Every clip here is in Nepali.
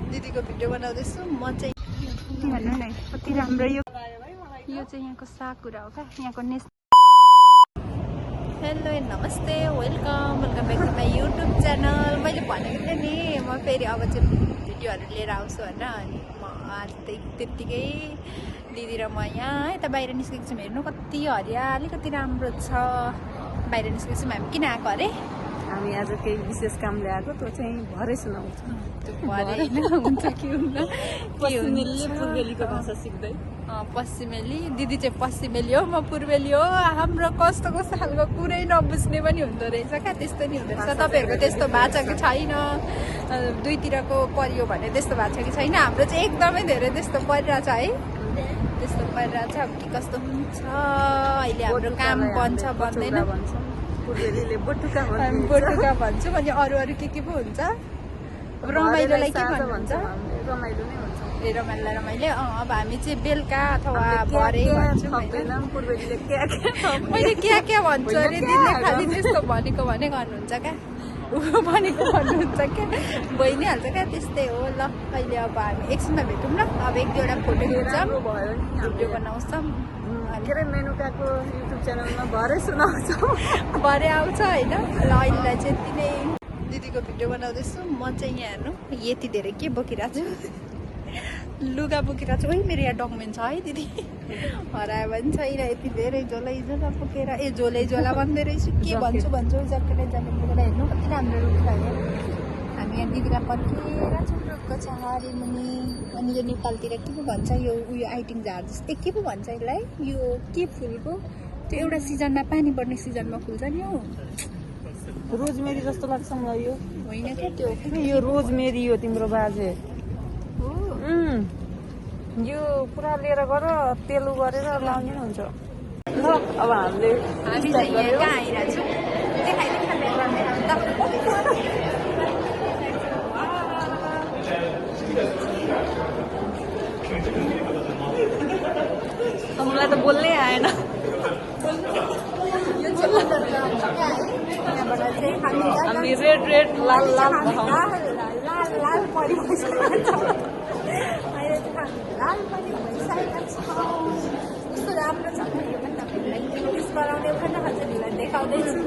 दिदीको भिडियो बनाउँदैछु म चाहिँ। हेर्नु न कति राम्रो यो चाहिँ यहाँको साकुरा हो क्या यहाँको नेसनल। हेलो नमस्ते welcome back to my YouTube channel. मैले भनेको थिएँ नि म फेरि अब चाहिँ भिडियोहरू लिएर आउँछु होइन। अनि म आज त्यत्तिकै दिदी र म यहाँ यता बाहिर निस्केको छौँ। हेर्नु कति हरियाली कति राम्रो छ। बाहिर निस्केको छौँ। हामी किन आएको अरे? हामी आज केही विशेष कामले आएको त्यो चाहिँ भरे सुनाउँछ। हुन्छ कि हुन्न पूर्वेलीको भाषा सिक्दै। पश्चिमेली दिदी चाहिँ पश्चिमेली हो, म पूर्वेली हो। हाम्रो कस्तो कस्तो खालको कुरै नबुझ्ने पनि हुँदो रहेछ क्या। त्यस्तो नि हुँदो रहेछ। तपाईँहरूको त्यस्तो भएको छ कि छैन? दुईतिरको परियो भने त्यस्तो भएको छ कि छैन? हाम्रो चाहिँ एकदमै धेरै त्यस्तो परिरहेछ है। त्यस्तो परिरहेछ। अब के कस्तो हुन्छ अहिले हाम्रो काम बन्छ बन्दैन। पूर्वेलीले बोटुका भन्छु भने अरू के पो हुन्छ? रमाइलोलाई के भन्छ? रमाइलो नै हुन्छ। ए रमाइलो अब हामी चाहिँ बेलुका अथवा भरे भन्छौँ होइन। मैले क्या भन्छु अरे दिदीले खालि त्यस्तो भनेको भने गर्नुहुन्छ क्या। भनेको भन्नुहुन्छ क्या भइहाल्छ क्या। त्यस्तै हो। ल अहिले अब हामी एकछिनमा भेटौँ ल। अब एक दुईवटा फोटो खिच्छौँ भिडियो बनाउँछौँ। के अरे मेनुकाको युट्युब च्यानलमा भरे सुनाउँछौँ। भरे आउँछ होइन। ल अहिलेलाई चाहिँ यति नै दिदीको भिडियो बनाउँदैछु म चाहिँ। यहाँ हेर्नु यति धेरै के बोकिरहेको छु? लुगा बोकिरहेको छु। है मेरो यहाँ डकुमेन्ट छ है दिदी। हरायो भने छैन। यति धेरै झोला बोकेर झोलै झोला भन्दै रहेछु। के भन्छु ज्याकेट हेर्नु कति राम्रो रुख लाग्यो। हामी यहाँ दिदीलाई पर्खेर छौँ रुखको छहारी मुनि। अनि यो नेपालतिर के पो भन्छ यो उयो आइटिङ झार जस्तै के पो भन्छ यसलाई? यो के फुलको त्यो एउटा सिजनमा पानी पर्ने सिजनमा फुल्छ नि हौ। रोजमेरी जस्तो लाग्छ मलाई यो। होइन क्या त्यो यो रोजमेरी हो तिम्रो बाजे हो। यो पुरा लिएर गएर तेलु गरेर लाउने हुन्छ। ल अब हामी चाहिँ यहाँ कहाँ आइरहेको छौँ मलाई त बोल्नै आएन। हामी रेड लाल लाल लाल परी भइसकेको कस्तो राम्रो छ। नोटिस गराउने खण्डलाई देखाउँदैछु।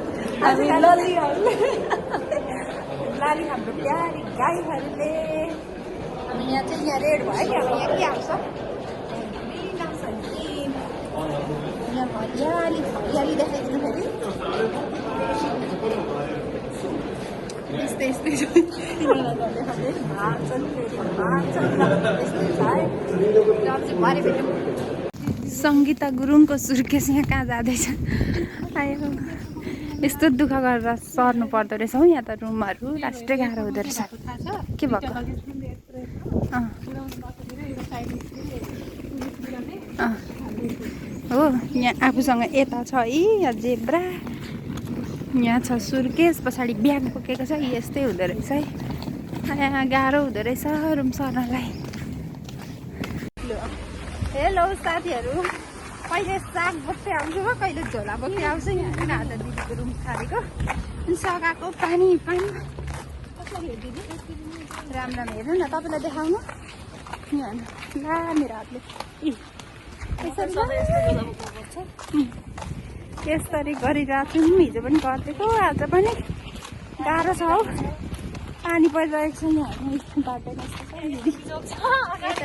लाली हाम्रो प्यारी गाईहरूले। हामी यहाँ चाहिँ यहाँ रेड भयो नि। अब यहाँ के आउँछ? यहाँ हरियाली देखाइदिनु फेरि यस्तै सङ्गीता गुरुङको सुर्केस यहाँ कहाँ जाँदैछ? आयो यस्तो दुःख गरेर सर्नु पर्दो रहेछ हौ। यहाँ त रुमहरू लास्टै गाह्रो हुँदो रहेछ। के भएको? हो यहाँ आफूसँग यता छ है यहाँ जेब्रा। यहाँ छ सुर्केस पछाडि ब्याग बोकेको छ। यस्तै हुँदो रहेछ है। यहाँ गाह्रो हुँदो रहेछ रुम सर्नलाई। हेलो साथीहरू। कहिले साग बोक्दै आउँछु हो कहिले झोला बोक्दै आउँछु। यहाँ किन आज दिदीको रुम छाडेको। अनि सघाएको पानी कसरी हो दिदी? राम्रो हेर्नु न तपाईँलाई देखाउनु। यहाँ ला मेरो हातले यसरी गरिरहेको छु। हिजो पनि गरिदिएको आज पनि गाह्रो छ हौ। पानी परिरहेको छ यहाँ बाटो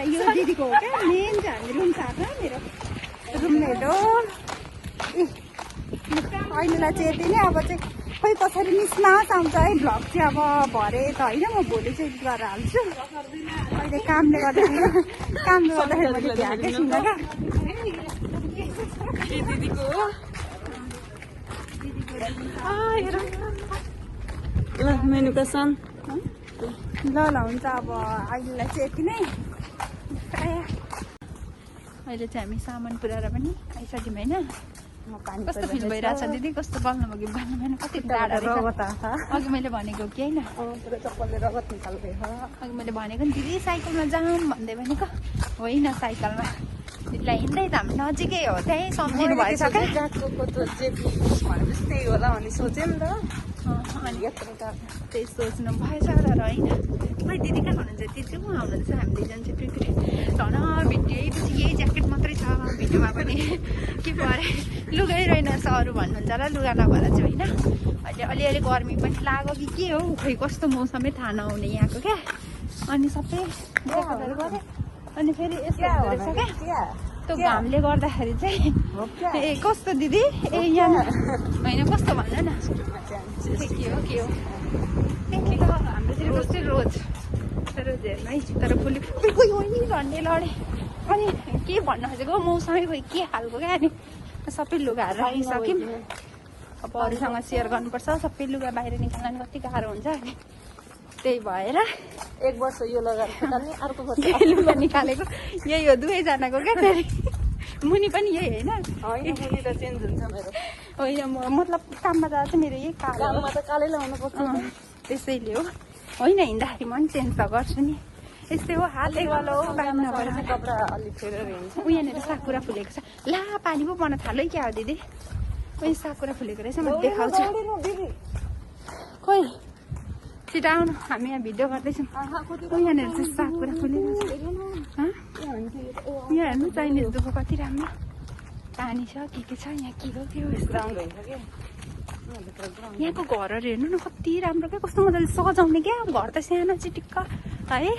यो दिदीको हो क्या मेन चाहिँ। हामी रुम छाड्छ मेरो रुममेट हो। अहिलेलाई चाहिँ यति नै। अब चाहिँ खोइ कसरी मिसमास आउँछ है भ्लग चाहिँ। अब भरे त होइन म भोलि चाहिँ गरेर हाल्छु। अहिले कामले गर्दाखेरि मैले भ्याएकै छुइनँ क्या। दिदीको ल मेनुका सन ल हुन्छ। अब अहिलेलाई चाहिँ यति नै। अहिले चाहिँ हामी सामान पुऱ्याएर पनि आइसक्यौँ होइन। कस्तो फिल भइरहेछ दिदी? कस्तो बल्नु भयो कि बल्नु भएन? कति टाढा अघि मैले भनेको कि होइन? अघि मैले भनेको नि दिदी साइकलमा जाऊँ भन्दै भनेको होइन साइकलमा। दिदीलाई हिँड्दै त हामी नजिकै हो त्यहीँ सम्झिनु भएछ क्या। त्यही होला भन्ने सोचेँ नि त। अनि यत्रो त त्यही सोच्नु भएछ तर होइन खै दिदी कहाँ हुनुहुन्छ दिदी चाहिँ उहाँ हुनुहुन्छ हामी दुईजना चाहिँ पिकनिक झन भिडियो पछि यही ज्याकेट मात्रै छ भिडियोमा पनि के परे लुगै रहेनछ अरू भन्नुहुन्छ र लुगा नभएर चाहिँ होइन अहिले अलिअलि गर्मी पनि लाग्यो कि के हो खै कस्तो मौसमै थाहा नहुने यहाँको क्या अनि सबै ज्याकेटहरू गरेँ अनि फेरि यस्तो हुँदो रहेछ क्या त्यो घामले गर्दाखेरि चाहिँ ए कस्तो दिदी ए यहाँ होइन कस्तो भन्नु न के हो हाम्रोतिर कस्तै रोज हेर्नु है तर फुली फुलेको झन्डै लडेँ अनि के भन्न खोजेको मौसमै खोइ के खालको क्या अनि सबै लुगाहरू राखिसक्यौँ अब अरूसँग सेयर गर्नुपर्छ सबै लुगा बाहिर निकाल्न कति गाह्रो हुन्छ अनि त्यही भएर 1 वर्ष यो लगाएर निकाल्ने अर्को वर्ष लुगा निकालेको यही हो दुवैजनाको क्या फेरि मुनि पनि यही होइन मुनि त चेन्ज हुन्छ मेरो होइन मतलब काममा जाँदा चाहिँ मेरो यही कालो काममा त कालै लाउनु पर्छ त्यसैले हो होइन हिँड्दाखेरि म पनि चेन्ज त गर्छु नि यस्तै हो हातले गलो बाहिर नभएर कपडा अलिक फेरेर हिँड्छ ऊ यहाँनिर साकुरा फुलेको छ ला पानी पो पर्न थाल्यो क्या हो दिदी उयो साकुरा फुलेको रहेछ म देखाउँछु खोइ छिटो आउनु हामी यहाँ भिडियो गर्दैछौँ यहाँनिर चाहिँ साकुरा फुलेको छ यहाँ हेर्नु चाइनिज दुःख कति राम्रो पानी छ के छ यहाँ के हो के हो यस्तो यहाँको घरहरू हेर्नु न कति राम्रो क्या कस्तो मजाले सजाउने क्या घर त सानो चिटिक्क है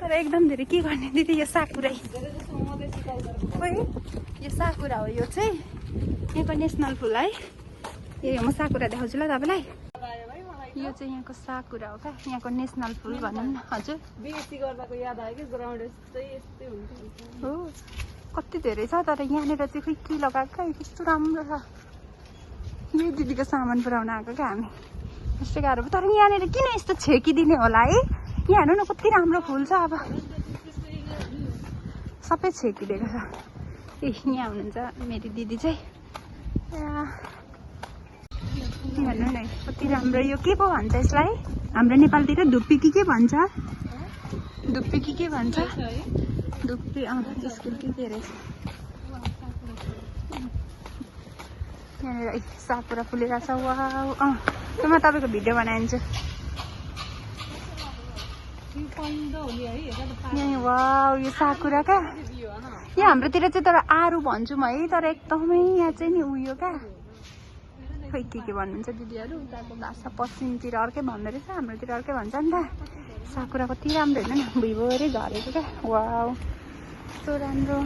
तर एकदम धेरै के गर्ने दिदी यो साकुरै खोइ यो साकुरा हो यो चाहिँ यहाँको नेसनल फुल है ए म साकुरा देखाउँछु ल तपाईँलाई यो चाहिँ यहाँको साकुरा हो क्या यहाँको नेसनल फुल भनौँ न हजुर बिएससी गर्दाको याद आयो कि ग्राउन्ड चाहिँ यस्तै हुन्छ हो कति धेरै छ तर यहाँनिर चाहिँ खोइ के लगाएको क्या कस्तो राम्रो छ यही दिदीको सामान पुऱ्याउन आएको क्या हामी यस्तो गाह्रो तर यहाँनिर किन यस्तो छेकिदिने होला है यहाँ हेर्नु न कति राम्रो फुल छ अब सबै छेकिदिएको छ ए यहाँ हुनुहुन्छ मेरो दिदी चाहिँ हेर्नु न कति राम्रो यो के पो भन्छ यसलाई हाम्रो नेपालतिर धुप्पी के भन्छ धुप्पी के भन्छ धुप्पी स्कुल के रहेछ यहाँनिर साकुरा फुलिरहेको छ वाउ त्यो म तपाईँको भिडियो बनाइदिन्छु यहाँ वाउ यो साकुरा क्या यहाँ हाम्रोतिर चाहिँ तर आरु भन्छौँ है तर एकदमै यहाँ चाहिँ नि उयो क्या खोइ के भन्नुहुन्छ दिदीहरू उताको भाषा पश्चिमतिर अर्कै भन्दो रहेछ हाम्रोतिर अर्कै भन्छ नि त साकुरा कति राम्रो होइन न भुइँभरि झरेको क्या वाउ कस्तो राम्रो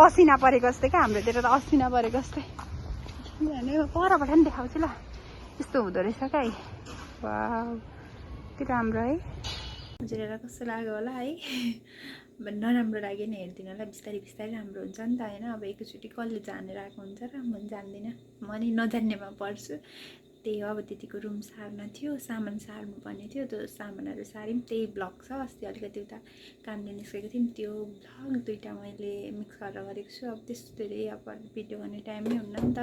असिना परेको जस्तै क्या हाम्रोतिर त असिना परेको जस्तै परबाट नि देखाउँछु ल यस्तो हुँदो रहेछ क्या है वाउ कति राम्रो है हजुरहरूलाई कस्तो लाग्यो होला है अब नराम्रो लाग्यो नि हेरिदिनु होला बिस्तारै बिस्तारै राम्रो हुन्छ नि त होइन अब एकैचोटि कसले जानेर आएको हुन्छ र म जान्दिनँ म नि नजान्नेमा पढ्छु त्यही हो अब दिदीको रुम सार्न थियो सामान सार्नु पर्ने थियो त्यो सामानहरू सार्यौँ त्यही ब्लग छ अस्ति अलिकति उता कामले निस्केको थियौँ त्यो ब्लग 2टा मैले मिक्स गरेर गरेको छु अब त्यस्तो धेरै अब भिडियो गर्ने टाइमै हुन्न नि त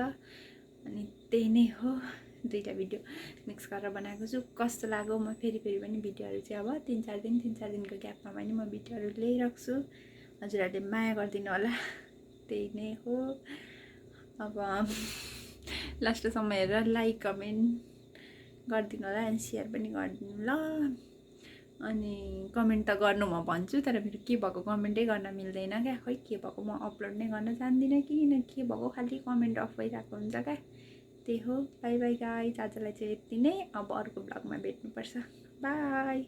अनि त्यही नै हो 2टा भिडियो मिक्स गरेर बनाएको छु कस्तो लाग्यो म फेरि पनि भिडियोहरू चाहिँ अब 3-4 दिनको ग्यापमा पनि म भिडियोहरू ल्याइराख्छु हजुरहरूले माया गरिदिनु होला त्यही नै हो अब लास्टसम्म हेरेर लाइक कमेन्ट गरिदिनु होला अनि सेयर पनि गरिदिनु ल अनि कमेन्ट त गर्नु म भन्छु तर फेरि के भएको कमेन्टै गर्न मिल्दैन क्या खोइ के भएको म अपलोड नै गर्न जान्दिनँ कि के भएको खालि कमेन्ट अफ भइरहेको हुन्छ क्या त्यही हो बाई बाई गाइस आजलाई चाहिँ यति नै अब अर्को ब्लगमा भेट्नुपर्छ बाई